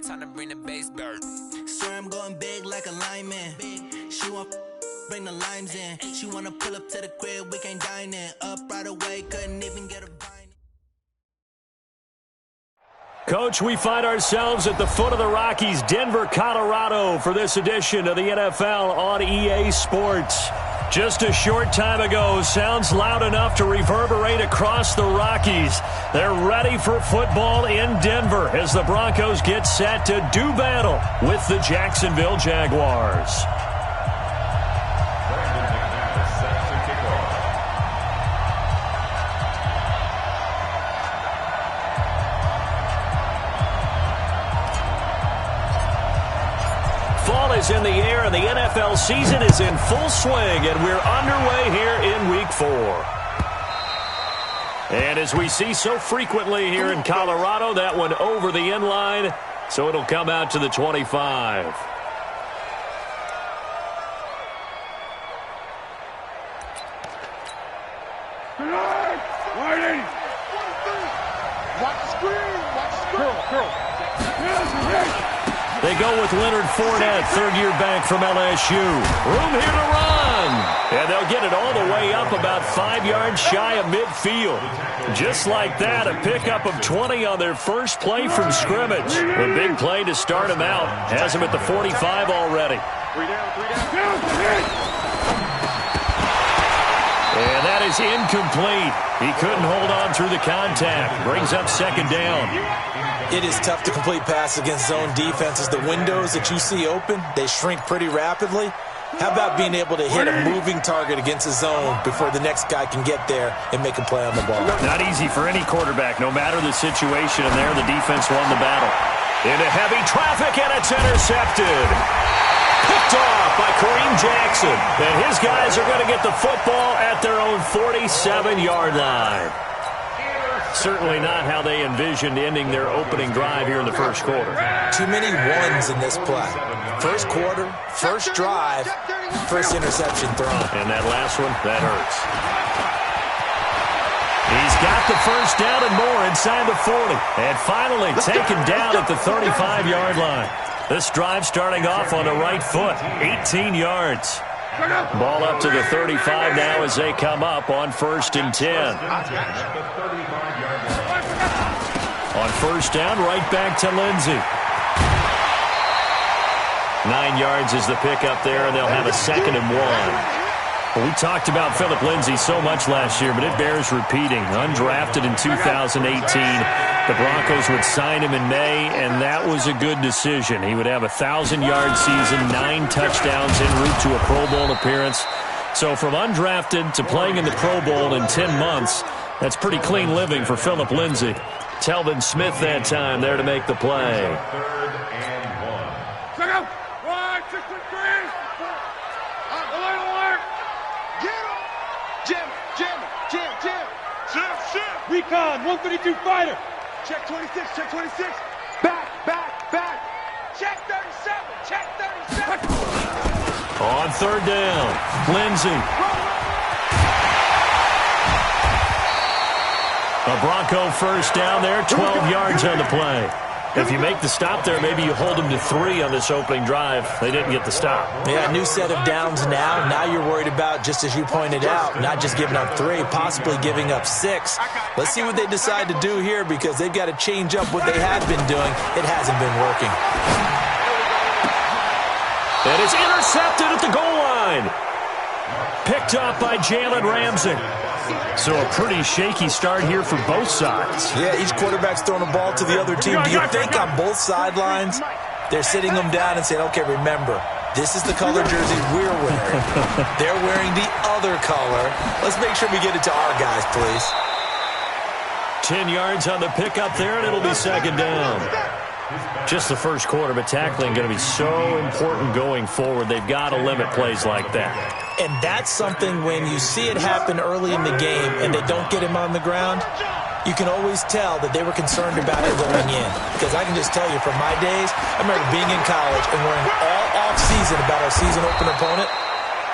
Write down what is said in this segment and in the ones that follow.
time to bring the bass bird. Swear I'm going big like a lineman. She want bring the limes in. She wanna pull up to the crib, we can't dine in. Up right away, couldn't even get a vine. Coach, we find ourselves at the foot of the Rockies, Denver, Colorado, for this edition of the NFL on EA Sports. Just a short time ago, sounds loud enough to reverberate across the Rockies. They're ready for football in Denver as the Broncos get set to do battle with the Jacksonville Jaguars. Fall is in the air, and the NFL season is in full swing, and we're underway here in Week 4. And as we see so frequently here in Colorado, that one over the end line, so it'll come out to the 25. They go with Leonard Fournette, third-year back from LSU. Room here to run. And they'll get it all the way up about 5 yards shy of midfield. Just like that, a pickup of 20 on their first play from scrimmage. A big play to start them out. Has them at the 45 already. And that is incomplete. He couldn't hold on through the contact. Brings up second down. It is tough to complete pass against zone defenses. The windows that you see open, they shrink pretty rapidly. How about being able to hit a moving target against a zone before the next guy can get there and make a play on the ball? Not easy for any quarterback, no matter the situation, and there the defense won the battle. Into heavy traffic, and it's intercepted. Picked off by Kareem Jackson. And his guys are going to get the football at their own 47-yard line. Certainly not how they envisioned ending their opening drive here in the first quarter. Too many ones in this play. First quarter, first drive, first interception thrown. And that last one, that hurts. He's got the first down and more inside the 40. And finally taken down at the 35-yard line. This drive starting off on the right foot, 18 yards. Ball up to the 35 now as they come up on 1st and 10. On first down, right back to Lindsey. 9 yards is the pickup there, and they'll have a 2nd and 1. Well, we talked about Phillip Lindsay so much last year, but it bears repeating. Undrafted in 2018, the Broncos would sign him in May, and that was a good decision. He would have a 1,000-yard season, 9 touchdowns en route to a Pro Bowl appearance. So from undrafted to playing in the Pro Bowl in 10 months, that's pretty clean living for Phillip Lindsay. Telvin Smith that time there to make the play. Recon, 132 fighter. Check 26, check 26. Back. Check 37, check 37. On third down, Lindsey. A Bronco first down there, 12 yards on the play. If you make the stop there, maybe you hold them to 3 on this opening drive. They didn't get the stop. Yeah, new set of downs now. Now you're worried about, just as you pointed out, not just giving up 3, possibly giving up 6. Let's see what they decide to do here, because they've got to change up what they have been doing. It hasn't been working. That is intercepted at the goal line. Picked up by Jalen Ramsey. So a pretty shaky start here for both sides. Yeah, each quarterback's throwing the ball to the other team. Do you think on both sidelines they're sitting them down and saying, okay, remember, this is the color jersey we're wearing. They're wearing the other color. Let's make sure we get it to our guys, please. 10 yards on the pickup there, and it'll be 2nd down. Just the first quarter, but tackling going to be so important going forward. They've got to limit plays like that. And that's something when you see it happen early in the game and they don't get him on the ground, you can always tell that they were concerned about it going in. Because I can just tell you from my days, I remember being in college and worrying all off-season about our season opener opponent,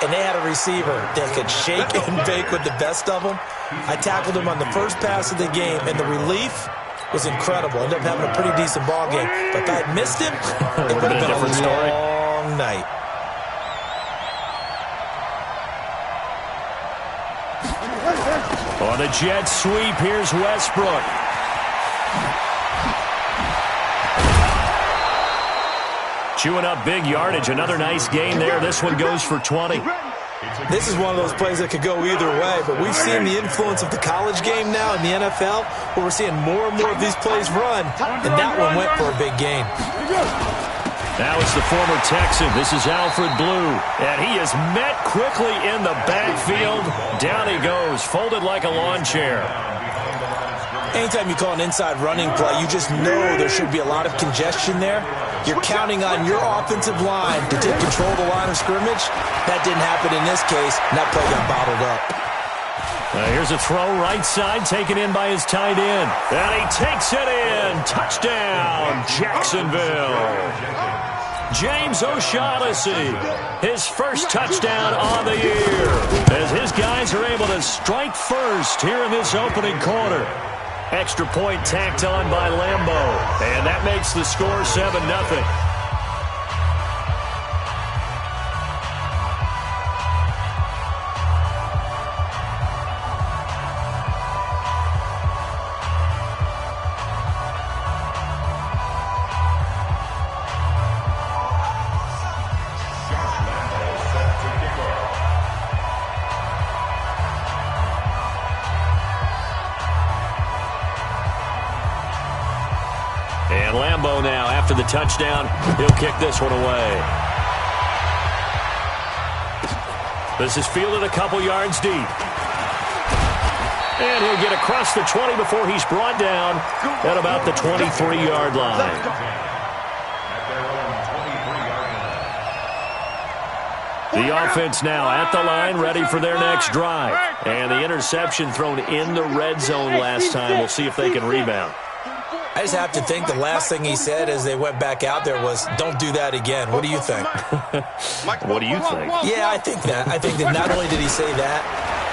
and they had a receiver that could shake and bake with the best of them. I tackled him on the first pass of the game, and the relief was incredible. Ended up having a pretty decent ball game. But if I had missed him, it would have been a different story. long night. On a jet sweep, here's Westbrook. Chewing up big yardage. Another nice game there. This one goes for 20. This is one of those plays that could go either way, but we've seen the influence of the college game now in the NFL, where we're seeing more and more of these plays run, and that one went for a big gain. Now it's the former Texan. This is Alfred Blue, and he is met quickly in the backfield. Down he goes, folded like a lawn chair. Anytime you call an inside running play, you just know there should be a lot of congestion there. You're counting on your offensive line to take control of the line of scrimmage. That didn't happen in this case, and that play got bottled up. Here's a throw right side, taken in by his tight end. And he takes it in. Touchdown, Jacksonville. James O'Shaughnessy, his first touchdown on the year, as his guys are able to strike first here in this opening quarter. Extra point tacked on by Lambo, and that makes the score 7-0. And Lambo now, after the touchdown, he'll kick this one away. This is fielded a couple yards deep. And he'll get across the 20 before he's brought down at about the 23-yard line. The offense now at the line, ready for their next drive. And the interception thrown in the red zone last time. We'll see if they can rebound. I just have to think the last thing he said as they went back out there was, don't do that again. What do you think? What do you think? Yeah, I think that. I think that not only did he say that,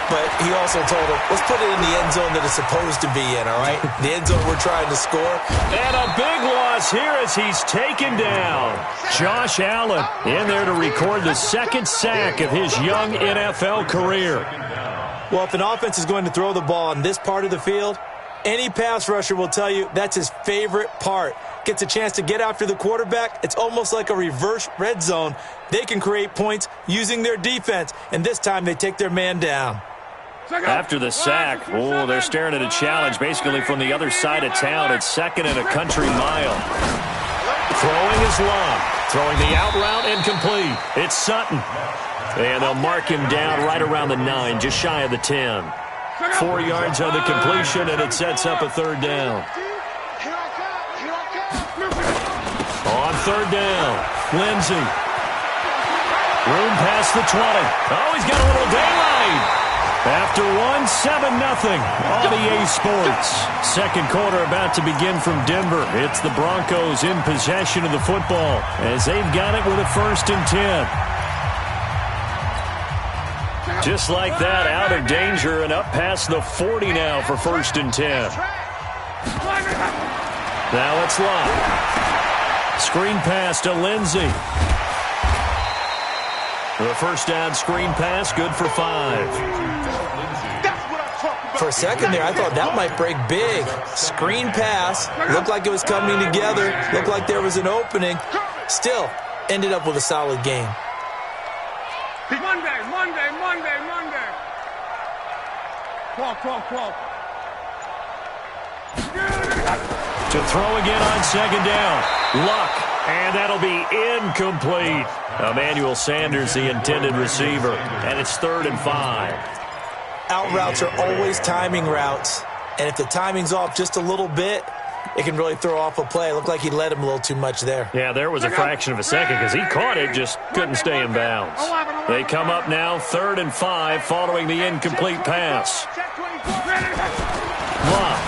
but he also told him, let's put it in the end zone that it's supposed to be in, all right? The end zone we're trying to score. And a big loss here as he's taken down. Josh Allen in there to record the second sack of his young NFL career. Well, if an offense is going to throw the ball on this part of the field, any pass rusher will tell you that's his favorite part. Gets a chance to get after the quarterback. It's almost like a reverse red zone. They can create points using their defense, and this time they take their man down. After the sack, they're staring at a challenge basically from the other side of town. It's second and a country mile. Throwing is long. Throwing the out route incomplete. It's Sutton. And they'll mark him down right around the 9, just shy of the 10. 4 yards on the completion, and it sets up a third down. On third down, Lindsey. Room past the 20. Oh, he's got a little daylight. After 7-0 on EA Sports. Second quarter about to begin from Denver. It's the Broncos in possession of the football as they've got it with a 1st and 10. Just like that, out of danger and up past the 40 now for 1st and 10. Now it's Locke. Screen pass to Lindsey. The first down screen pass, good for 5. For a second there, I thought that might break big. Screen pass, looked like it was coming together, looked like there was an opening. Still, ended up with a solid game. Monday. 12. To throw again on second down. Luck, and that'll be incomplete. Emmanuel Sanders, the intended receiver, and it's 3rd and 5. Out routes are always timing routes, and if the timing's off just a little bit, it can really throw off a play. It looked like he led him a little too much there. Yeah, there was a fraction of a second because he caught it, just couldn't stay in bounds. They come up now 3rd and 5 following the incomplete pass. Locke.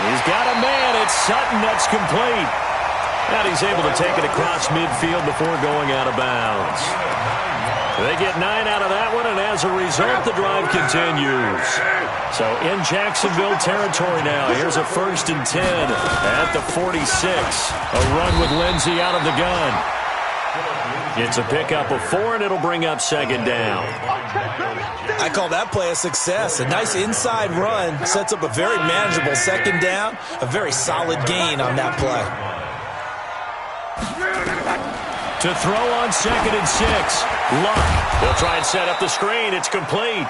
He's got a man. It's Sutton. That's complete. And he's able to take it across midfield before going out of bounds. They get 9 out of that one, and as a result, the drive continues. So in Jacksonville territory now. Here's a 1st and 10 at the 46. A run with Lindsey out of the gun. It's a pickup of 4, and it'll bring up 2nd down. I call that play a success. A nice inside run sets up a very manageable 2nd down. A very solid gain on that play. To throw on 2nd and 6. Luck. They'll try and set up the screen. It's complete.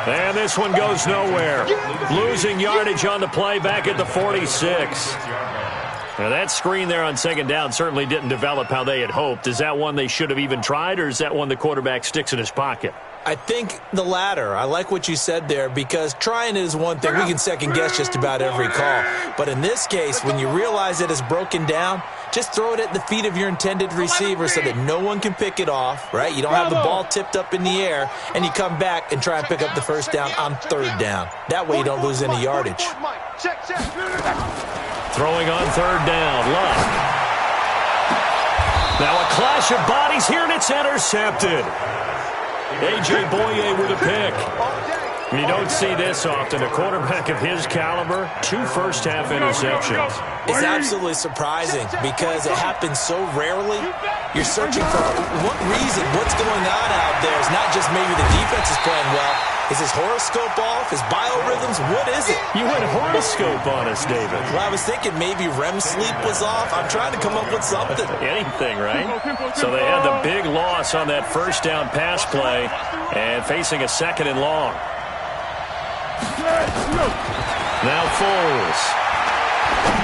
And this one goes nowhere. Losing yardage on the play back at the 46. Now that screen there on 2nd down certainly didn't develop how they had hoped. Is that one they should have even tried, or is that one the quarterback sticks in his pocket? I think the latter. I like what you said there, because trying it is one thing. We can second-guess just about every call. But in this case, when you realize it is broken down, just throw it at the feet of your intended receiver so that no one can pick it off, right? You don't have the ball tipped up in the air, and you come back and try and pick up the 1st down on 3rd down. That way you don't lose any yardage. Throwing on 3rd down, Luck. Now a clash of bodies here, and it's intercepted. A.J. Boye with a pick. You don't see this often. A quarterback of his caliber, 2 first-half interceptions. It's absolutely surprising because it happens so rarely. You're searching for what reason, what's going on out there. It's not just maybe the defense is playing well. Is his horoscope off? His biorhythms? What is it? You went horoscope on us, David. Well, I was thinking maybe REM sleep was off. I'm trying to come up with something. Anything, right? So they had the big loss on that 1st down pass play and facing a 2nd and long. Now Foles.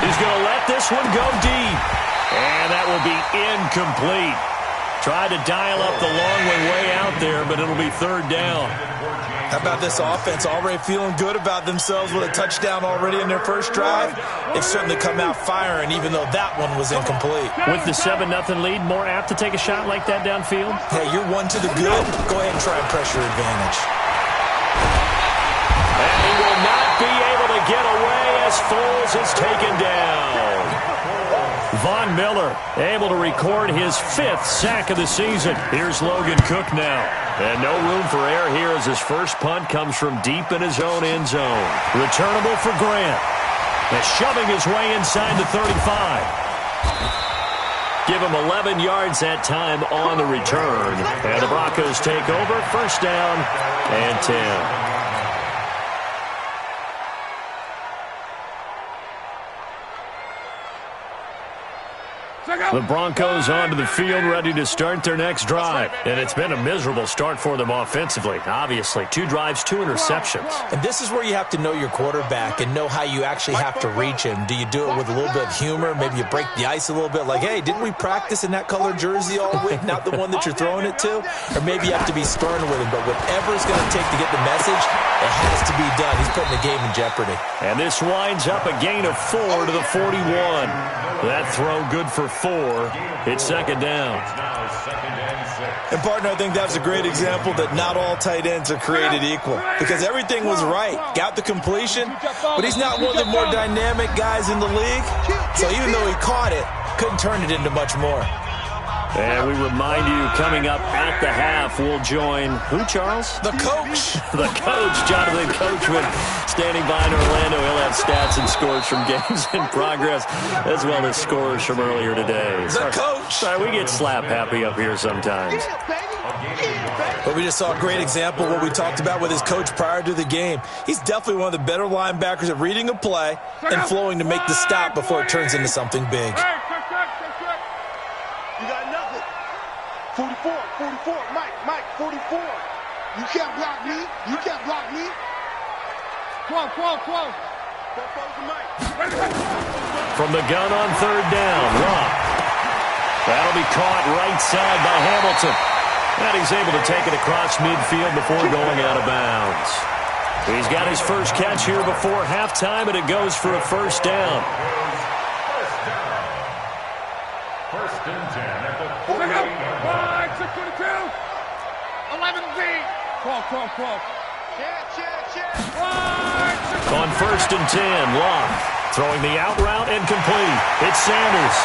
He's going to let this one go deep. And that will be incomplete. Tried to dial up the long one way out there, but it'll be 3rd down. How about this offense already feeling good about themselves with a touchdown already in their first drive? They've certainly come out firing, even though that one was incomplete. With the 7-0 lead, more apt to take a shot like that downfield? Hey, you're 1 to the good. Go ahead and try and pressure advantage. And he will not be able to get away as Foles is taken down. Von Miller able to record his 5th sack of the season. Here's Logan Cook now. And no room for error here as his first punt comes from deep in his own end zone. Returnable for Grant. And shoving his way inside the 35. Give him 11 yards that time on the return. And the Broncos take over. 1st down and 10. The Broncos onto the field, ready to start their next drive. And it's been a miserable start for them offensively. Obviously, 2 drives, 2 interceptions. And this is where you have to know your quarterback and know how you actually have to reach him. Do you do it with a little bit of humor? Maybe you break the ice a little bit, like, hey, didn't we practice in that color jersey all week, not the one that you're throwing it to? Or maybe you have to be stern with him. But whatever it's going to take to get the message, it has to be done. He's putting the game in jeopardy. And this winds up a gain of 4 to the 41. That throw good for 4. It's 2nd down. And, partner, I think that was a great example that not all tight ends are created equal. Because everything was right. Got the completion, but he's not one of the more dynamic guys in the league. So even though he caught it, couldn't turn it into much more. And we remind you, coming up at the half, we'll join who, Charles? The coach. The coach, Jonathan Coachman, standing by in Orlando. He'll have stats and scores from games in progress, as well as scores from earlier today. The coach. Sorry, we get slap happy up here sometimes. But we just saw a great example of what we talked about with his coach prior to the game. He's definitely one of the better linebackers at reading a play and flowing to make the stop before it turns into something big. You got nothing. 44, Mike, 44. You can't block me. You can't block me. 12. From the gun on 3rd down, Luck. That'll be caught right side by Hamilton. And he's able to take it across midfield before going out of bounds. He's got his first catch here before halftime, and it goes for a 1st down. 1st and 10 at the 48. 622. 11 deep. 12. On 1st and 10, Luck throwing the out route and complete. It's Sanders.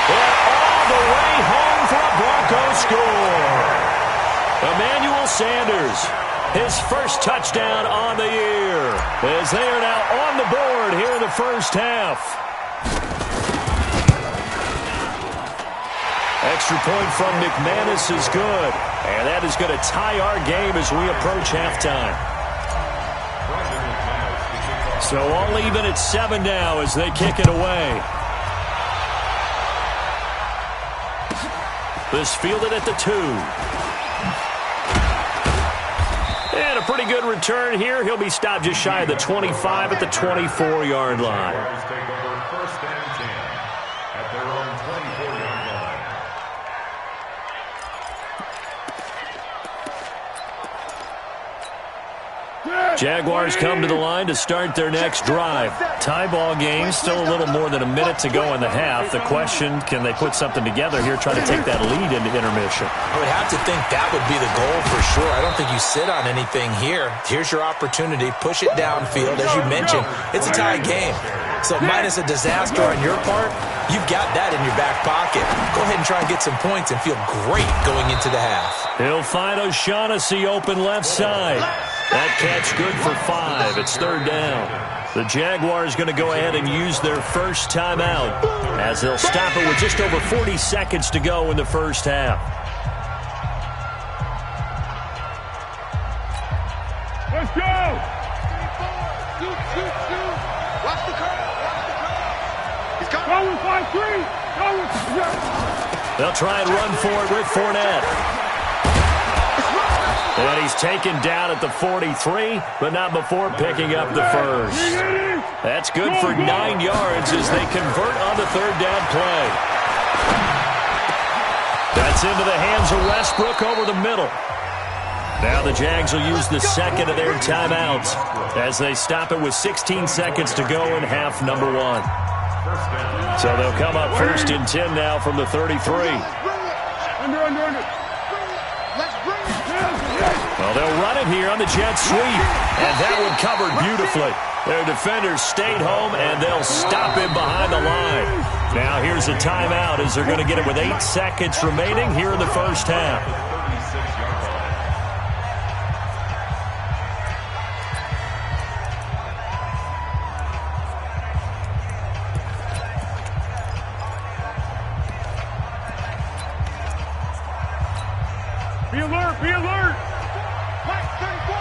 And all the way home for a Broncos Broncos score. Emmanuel Sanders, his first touchdown on the year, as they are now on the board here in the first half. Extra point from McManus is good, and that is going to tie our game as we approach halftime. So all even at 7 now as they kick it away. This fielded at the 2. And a pretty good return here. He'll be stopped just shy of the 25 at the 24-yard line. Jaguars come to the line to start their next drive. Tie ball game, still a little more than a minute to go in the half. The question, can they put something together here, try to take that lead into intermission? I would have to think that would be the goal for sure. I don't think you sit on anything here. Here's your opportunity. Push it downfield. As you mentioned, it's a tie game. So minus a disaster on your part, you've got that in your back pocket. Go ahead and try and get some points and feel great going into the half. He'll find O'Shaughnessy open left side. That catch good for 5. It's 3rd down. The Jaguars going to go ahead and use their first timeout as they'll stop it with just over 40 seconds to go in the first half. Let's go! Shoot. Watch the curve. He's coming. Go with 5-3. They'll try and run for it with Fournette. And he's taken down at the 43, but not before picking up the first. That's good for 9 yards as they convert on the 3rd down play. That's into the hands of Westbrook over the middle. Now the Jags will use the second of their timeouts as they stop it with 16 seconds to go in half number 1. So they'll come up 1st and 10 now from the 33. Under. Well, they'll run it here on the jet sweep, and that one covered beautifully. Their defenders stayed home, and they'll stop him behind the line. Now here's a timeout as they're going to get it with 8 seconds remaining here in the first half. Be alert! Mike, 34!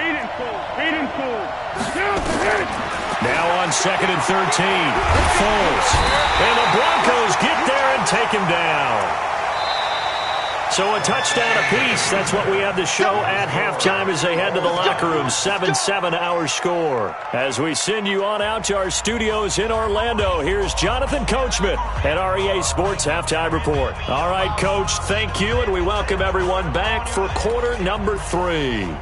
Hayden Cole. Now on 2nd and 13. Foles. And the Broncos get there and take him down. So a touchdown apiece. That's what we have to show at halftime as they head to the locker room. 7-7 our score. As we send you on out to our studios in Orlando, here's Jonathan Coachman at REA Sports Halftime Report. All right, Coach, thank you, and we welcome everyone back for quarter number 3.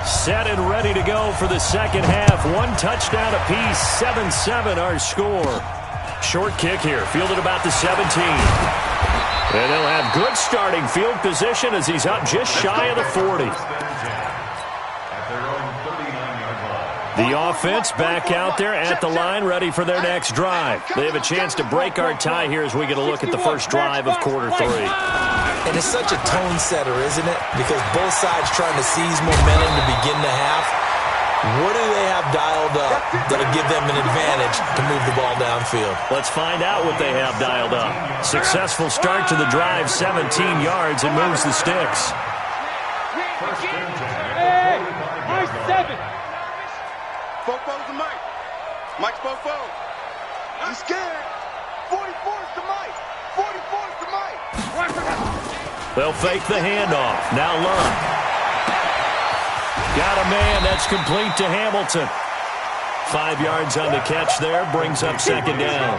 Set and ready to go for the second half. 1 touchdown apiece, 7-7 our score. Short kick here, fielded about the 17. And they'll have good starting field position as he's up just shy of the 40. The offense back out there at the line, ready for their next drive. They have a chance to break our tie here as we get a look at the first drive of quarter 3. And it's such a tone setter, isn't it? Because both sides trying to seize momentum to begin the half. What do they have dialed up that'll give them an advantage to move the ball downfield? Let's find out what they have dialed up. Successful start to the drive, 17 yards, and moves the sticks. Hey, Mike 7. Fofo's to Mike. Mike's Fofo. He's scared. 44's to Mike. 44's to Mike. They'll fake the handoff. Now Lund. Got a man. That's complete to Hamilton. 5 yards on the catch there. Brings up 2nd down.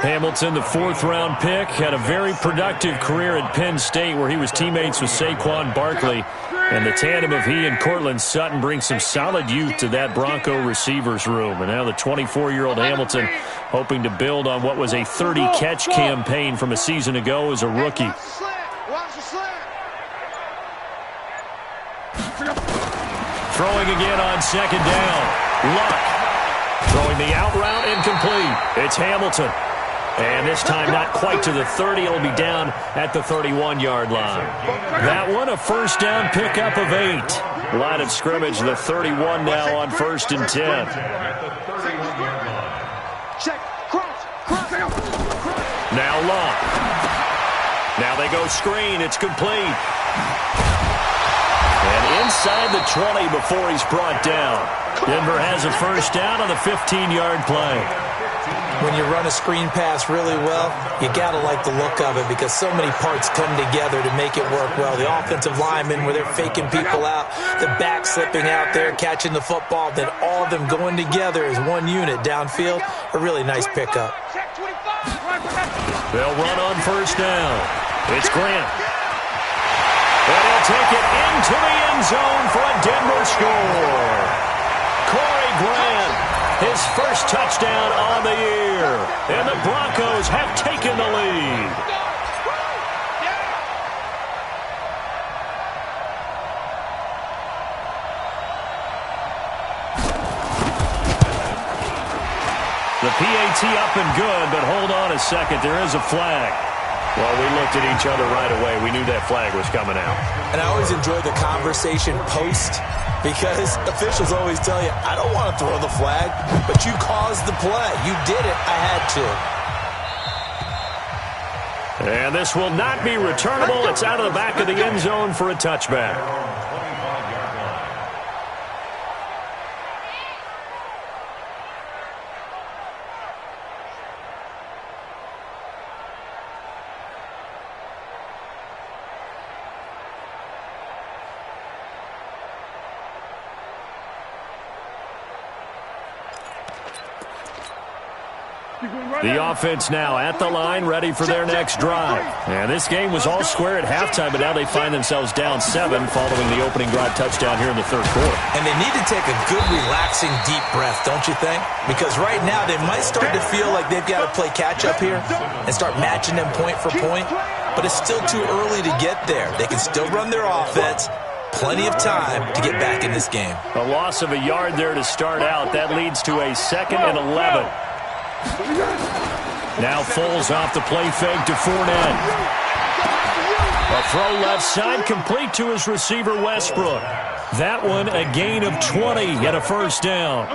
Hamilton, the 4th-round pick, had a very productive career at Penn State where he was teammates with Saquon Barkley. And the tandem of he and Cortland Sutton brings some solid youth to that Bronco receivers room. And now the 24-year-old Hamilton hoping to build on what was a 30-catch campaign from a season ago as a rookie. throwing again on second down. Luck throwing the out route incomplete. It's Hamilton. And this time not quite to the 30. It'll be down at the 31-yard line. That one a first down pickup of 8. Line of scrimmage, the 31 now on 1st and 10. Now Luck. Now they go screen. It's complete. And inside the 20 before he's brought down. Denver has a first down on the 15-yard play. When you run a screen pass really well, you got to like the look of it because so many parts come together to make it work well. The offensive linemen, where they're faking people out, the back slipping out there, catching the football, then all of them going together as one unit downfield. A really nice pickup. They'll run on first down. It's Grant. And he'll take it into the end zone for a Denver score. Corey Grant, his first touchdown on the year. And the Broncos have taken the lead. The PAT up and good, but hold on a second. There is a flag. Well, we looked at each other right away. We knew that flag was coming out. And I always enjoy the conversation post because officials always tell you, I don't want to throw the flag, but you caused the play. You did it. I had to. And this will not be returnable. It's out of the back of the end zone for a touchback. The offense now at the line, ready for their next drive. And this game was all square at halftime, but now they find themselves down 7 following the opening drive touchdown here in the third quarter. And they need to take a good, relaxing, deep breath, don't you think? Because right now they might start to feel like they've got to play catch-up here and start matching them point for point. But it's still too early to get there. They can still run their offense. Plenty of time to get back in this game. A loss of a yard there to start out. That leads to a 2nd and 11. Now Foles off the play fake to Fournette. A throw left side complete to his receiver Westbrook. That one a gain of 20 and a first down.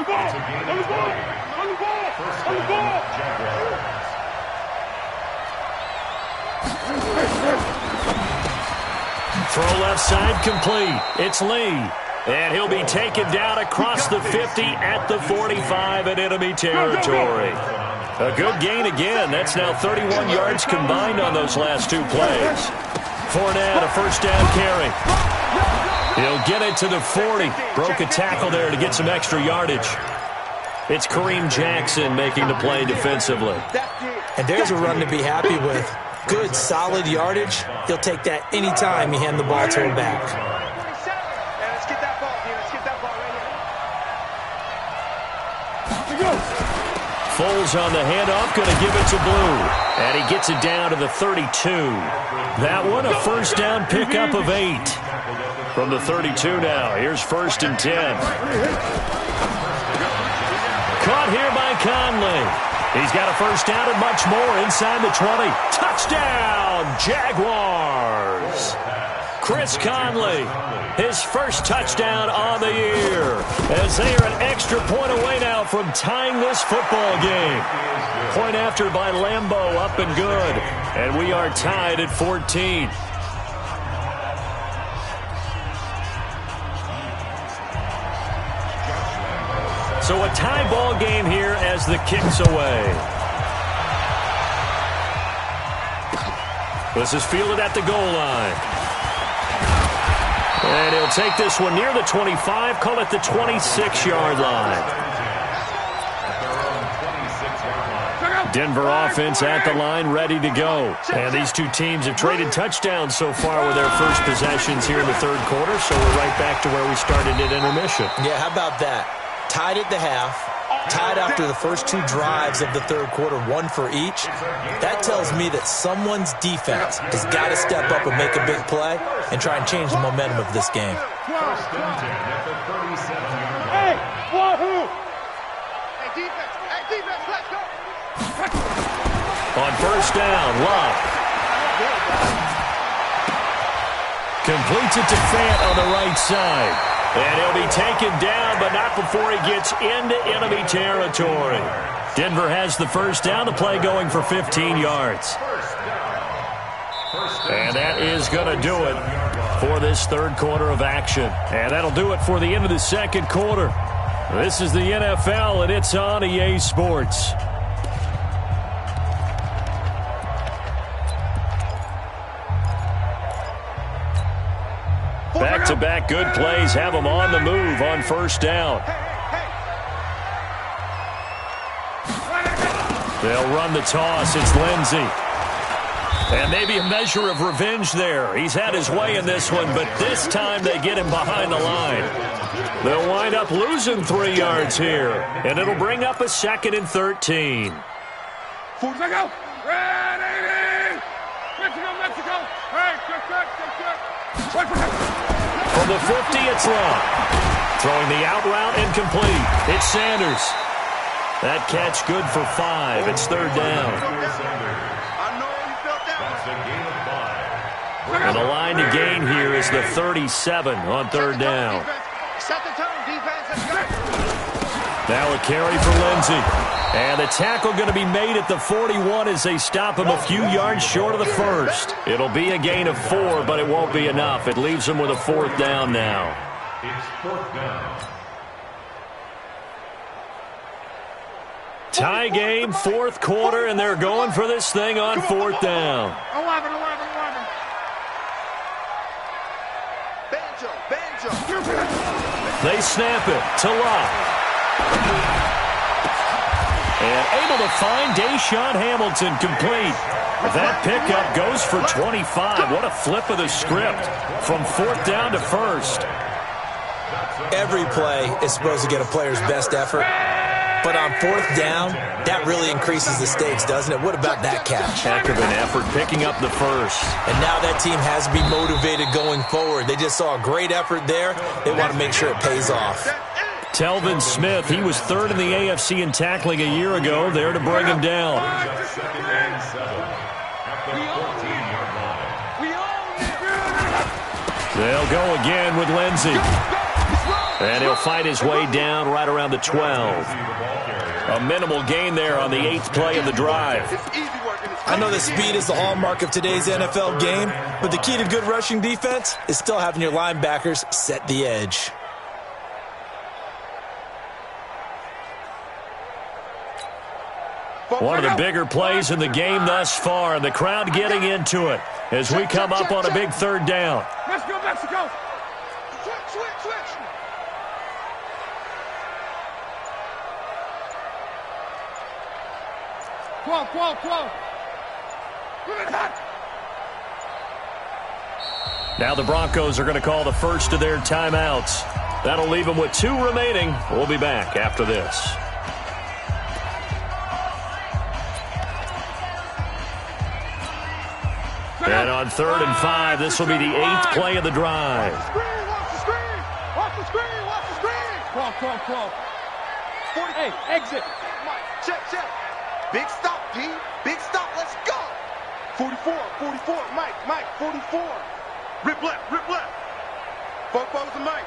Throw left side complete. It's Lee. And he'll be taken down across the 50 at the 45 in enemy territory. A good gain again. That's now 31 yards combined on those last 2 plays. Fournette, a first down carry. He'll get it to the 40. Broke a tackle there to get some extra yardage. It's Kareem Jackson making the play defensively. And there's a run to be happy with. Good, solid yardage. He'll take that anytime you hand the ball to him back. Foles on the handoff, going to give it to Blue. And he gets it down to the 32. That one a first down pickup of 8. From the 32 now, here's 1st and 10. Caught here by Conley. He's got a first down and much more inside the 20. Touchdown, Jaguars. Chris Conley, his first touchdown on the year, as they are an extra point away now from tying this football game. Point after by Lambeau, up and good, and we are tied at 14. So a tie ball game here as the kick's away. This is fielded at the goal line. And he'll take this one near the 25, call it the 26-yard line. Denver offense at the line, ready to go. And these two teams have traded touchdowns so far with their first possessions here in the third quarter, so we're right back to where we started at intermission. Yeah, how about that? Tied at the half, tied after the first 2 drives of the third quarter, 1 for each. That tells me that someone's defense has got to step up and make a big play and try and change the momentum of this game. Hey, wahoo! Hey, defense, let's go! On first down, Love. Completes it to Fant on the right side. And he'll be taken down, but not before he gets into enemy territory. Denver has the first down, the play going for 15 yards. And that is going to do it for this third quarter of action. And that'll do it for the end of the second quarter. This is the NFL, and it's on EA Sports. Back-to-back good plays have them on the move on first down. They'll run the toss. It's Lindsey. And maybe a measure of revenge there. He's had his way in this one, but this time they get him behind the line. They'll wind up losing 3 yards here, and it'll bring up a 2nd and 13. Mexico! Ready! Mexico! Hey, check. From the 50, it's Long. Throwing the out route incomplete. It's Sanders. That catch good for 5. It's third down. And the line to gain here is the 37 on third down. Set the tone, defense. Let's go. Now a carry for Lindsey. And the tackle going to be made at the 41 as they stop him a few yards short of the first. It'll be a gain of 4, but it won't be enough. It leaves them with a 4th down now. It's 4th down. Tie game, 4th quarter, and they're going for this thing on 4th down. 11. Banjo. They snap it to Love. And able to find Deshaun Hamilton complete. That pickup goes for 25. What a flip of the script from 4th down to 1st. Every play is supposed to get a player's best effort. But on 4th down, that really increases the stakes, doesn't it? What about that catch? Heck of an effort picking up the first. And now that team has to be motivated going forward. They just saw a great effort there. They want to make sure it pays off. Telvin Smith, he was 3rd in the AFC in tackling a year ago, there to bring him down. They'll go again with Lindsey. And he'll fight his way down right around the 12. A minimal gain there on the 8th play of the drive. I know that speed is the hallmark of today's NFL game, but the key to good rushing defense is still having your linebackers set the edge. One of the bigger plays in the game thus far, and the crowd getting into it as we come up on a big 3rd down. Let's go, Mexico! Switch! Twelve. Now the Broncos are going to call the first of their timeouts. That'll leave them with 2 remaining. We'll be back after this. And on 3rd and 5, this will be the 8th play of the drive. Watch the screen! 12. 40. Hey, exit. Check. Big stop, D. Big stop. Let's go. 44. Mike, 44. Rip left. Fofo's and Mike.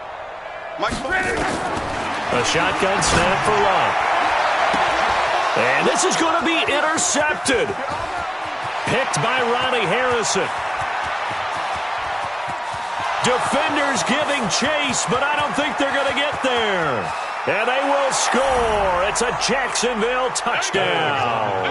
A shotgun snap for Love. And this is going to be intercepted. Picked by Ronnie Harrison. Defenders giving chase, but I don't think they're going to get there. And they will score. It's a Jacksonville touchdown.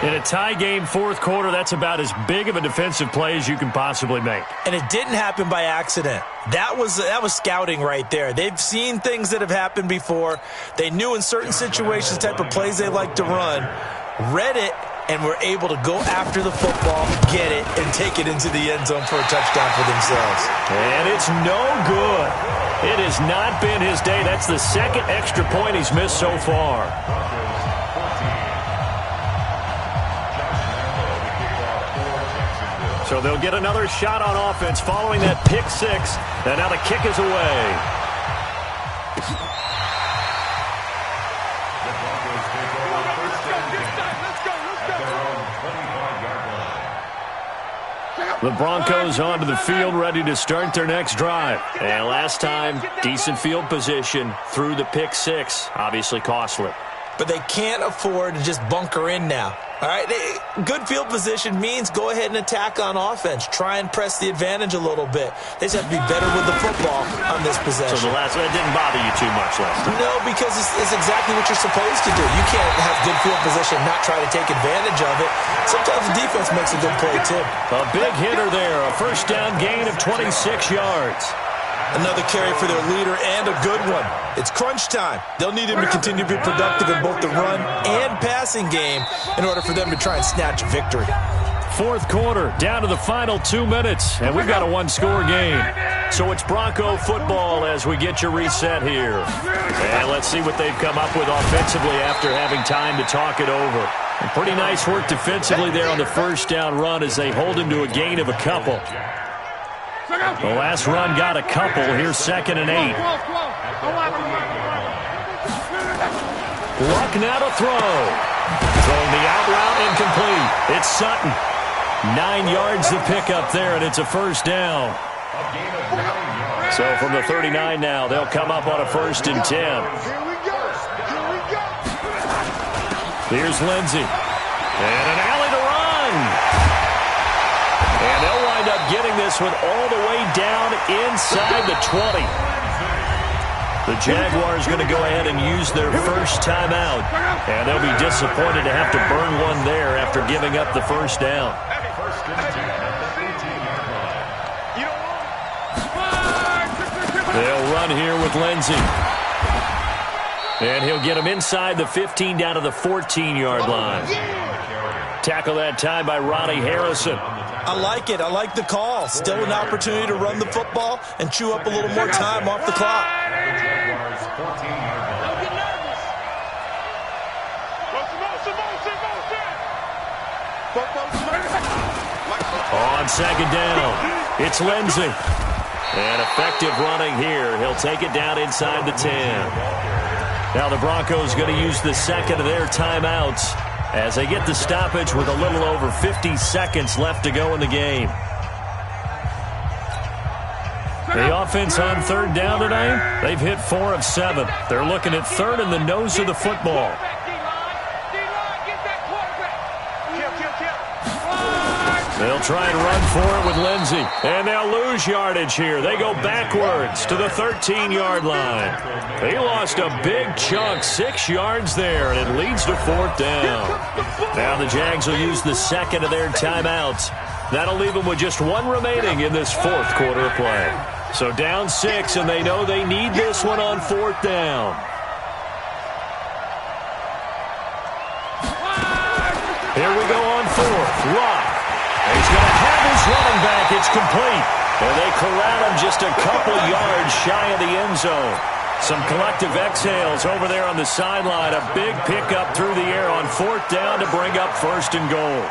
In a tie game, 4th quarter, that's about as big of a defensive play as you can possibly make. And it didn't happen by accident. That was scouting right there. They've seen things that have happened before. They knew in certain situations type of plays they like to run, read it, and were able to go after the football, get it, and take it into the end zone for a touchdown for themselves. And it's no good. It has not been his day. That's the second extra point he's missed so far. So they'll get another shot on offense following that pick six. And now the kick is away. The Broncos onto the field, ready to start their next drive. And last time, decent field position through the pick six. Obviously costly. But they can't afford to just bunker in now. All right, good field position means go ahead and attack on offense. Try and press the advantage a little bit. They just have to be better with the football on this possession. So that didn't bother you too much last time? No, because it's exactly what you're supposed to do. You can't have good field position and not try to take advantage of it. Sometimes the defense makes a good play, too. A big hitter there, a first down gain of 26 yards. Another carry for their leader and a good one. It's crunch time. They'll need him to continue to be productive in both the run and passing game in order for them to try and snatch a victory. Fourth quarter, down to the final 2 minutes, and we've got a one-score game. So it's Bronco football as we get your reset here. And let's see what they've come up with offensively after having time to talk it over. And pretty nice work defensively there on the first down run as they hold him to a gain of a couple. The last run got a couple. Here's 2nd and 8. Luck now to throw. Throwing the out route incomplete. It's Sutton. 9 yards to pick up there, and it's a first down. So from the 39 now, they'll come up on a 1st and 10. Here's Lindsey. And an alley to run. And they'll wind up getting this one all the way down inside the 20. The Jaguars going to go ahead and use their first timeout. And they'll be disappointed to have to burn one there after giving up the first down. They'll run here with Lindsey. And he'll get him inside the 15 down to the 14-yard line. Tackle that time by Ronnie Harrison. I like it. I like the call. Still an opportunity to run the football and chew up a little more time off the clock. On 2nd down, it's Lindsey. And effective running here. He'll take it down inside the 10. Now the Broncos going to use the second of their timeouts as they get the stoppage with a little over 50 seconds left to go in the game. The offense on 3rd down tonight, they've hit 4 of 7. They're looking at 3rd in the nose of the football. They'll try and run for it with Lindsey. And they'll lose yardage here. They go backwards to the 13-yard line. They lost a big chunk, 6 yards there, and it leads to 4th down. Now the Jags will use the second of their timeouts. That'll leave them with just 1 remaining in this 4th quarter of play. So down 6, and they know they need this one on 4th down. Here we go on 4th. Rock. He's going to have his running back. It's complete. And they corral him just a couple yards shy of the end zone. Some collective exhales over there on the sideline. A big pickup through the air on 4th down to bring up 1st and goal.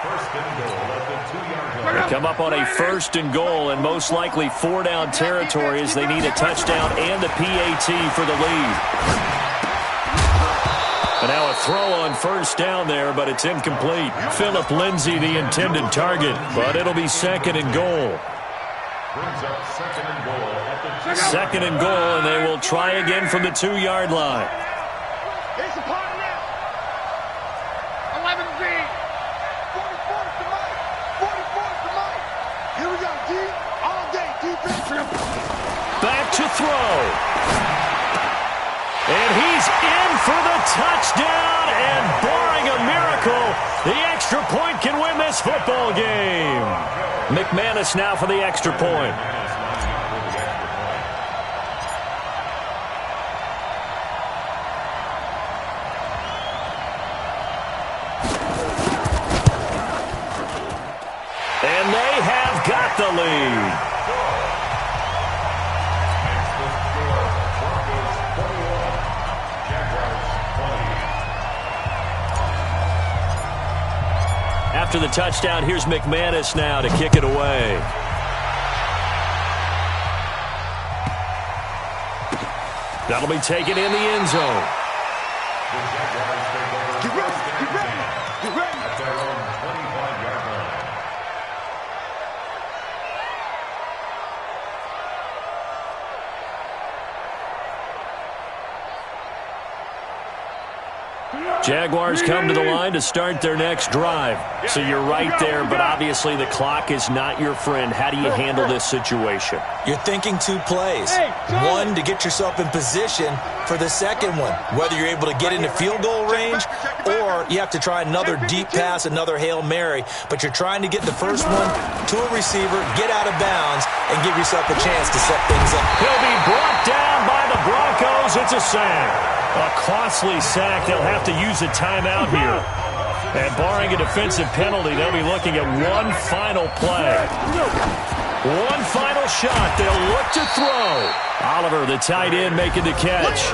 They come up on a 1st and goal and most likely 4-down territory as they need a touchdown and the PAT for the lead. And now a throw on 1st down there, but it's incomplete. Philip Lindsay, the intended target, but it'll be 2nd and goal. 2nd and goal, and they will try again from the 2-yard line. It's a party now. 11 Z. 44's the mic. 44's the mic. Here we go, D. All day, defense. Back to throw. And he's in for the touchdown, and barring a miracle, the extra point can win this football game. McManus now for the extra point. back the lead. After the touchdown, here's McManus now to kick it away. That'll be taken in the end zone. Get ready, get ready, get ready. At their own 25-yard line. Jaguars come to the line to start their next drive. So you're right there, but obviously the clock is not your friend. How do you handle this situation? You're thinking two plays. One, to get yourself in position for the second one, whether you're able to get into field goal range or you have to try another deep pass, another Hail Mary. But you're trying to get the first one to a receiver, get out of bounds, and give yourself a chance to set things up. He'll be brought down by the Broncos. It's a sack. A costly sack. They'll have to use a timeout here. And barring a defensive penalty, they'll be looking at one final play. One final shot. They'll look to throw. Oliver, the tight end, making the catch.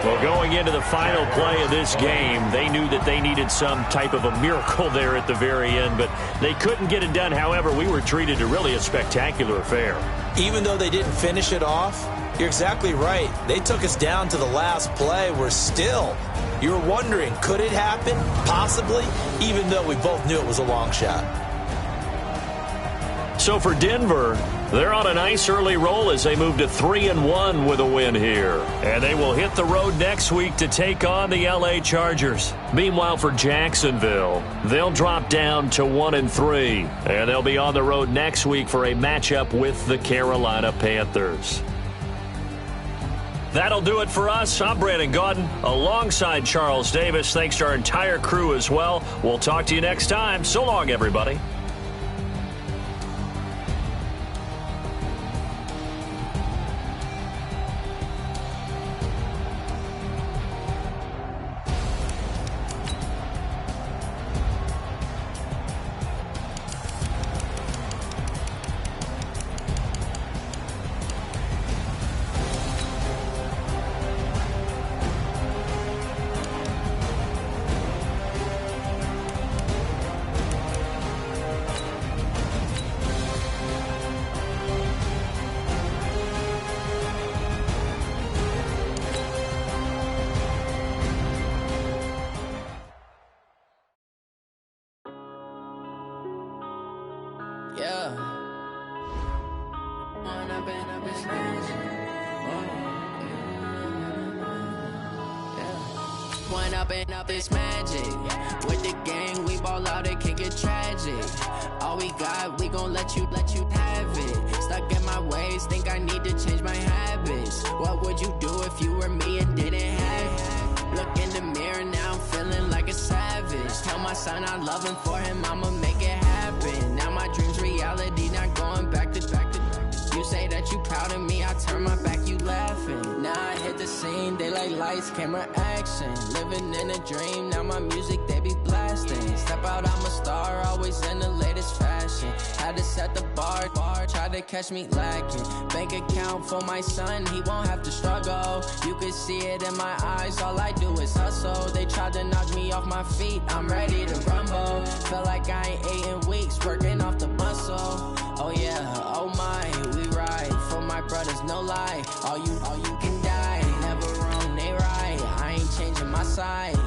Well, going into the final play of this game, they knew that they needed some type of a miracle there at the very end, but they couldn't get it done. However, we were treated to really a spectacular affair. Even though they didn't finish it off, you're exactly right. They took us down to the last play. We're still, you're wondering, could it happen? Possibly, even though we both knew it was a long shot. So for Denver, they're on a nice early roll as they move to 3-1 with a win here. And they will hit the road next week to take on the LA Chargers. Meanwhile, for Jacksonville, they'll drop down to 1-3. And they'll be on the road next week for a matchup with the Carolina Panthers. That'll do it for us. I'm Brandon Gaudin alongside Charles Davis. Thanks to our entire crew as well. We'll talk to you next time. So long, everybody. Up this magic with the gang, we ball out, it can get tragic. All we got, we gon' let you have it. Stuck in my ways, think I need to change my habits. What would you do if you were me and didn't have it? Look in the mirror, now I'm feeling like a savage. Tell my son I love him, for him I'ma make it happen. Now my dream's reality, not going back to. You say that you proud of me, I turn my back, you laughing. Now I hit the scene, they like lights, camera, action. Living in a dream, now my music, they be blasting. Step out, I'm a star, always in the latest fashion. Had to set the bar, try to catch me lacking. Bank account for my son, he won't have to struggle. You can see it in my eyes, all I do is hustle. They tried to knock me off my feet, I'm ready to rumble. Feel like I ain't ate in weeks, working off the muscle. Oh yeah, oh my, we ride for my brothers, no lie. All you can die, never wrong, they right. I ain't changing my side.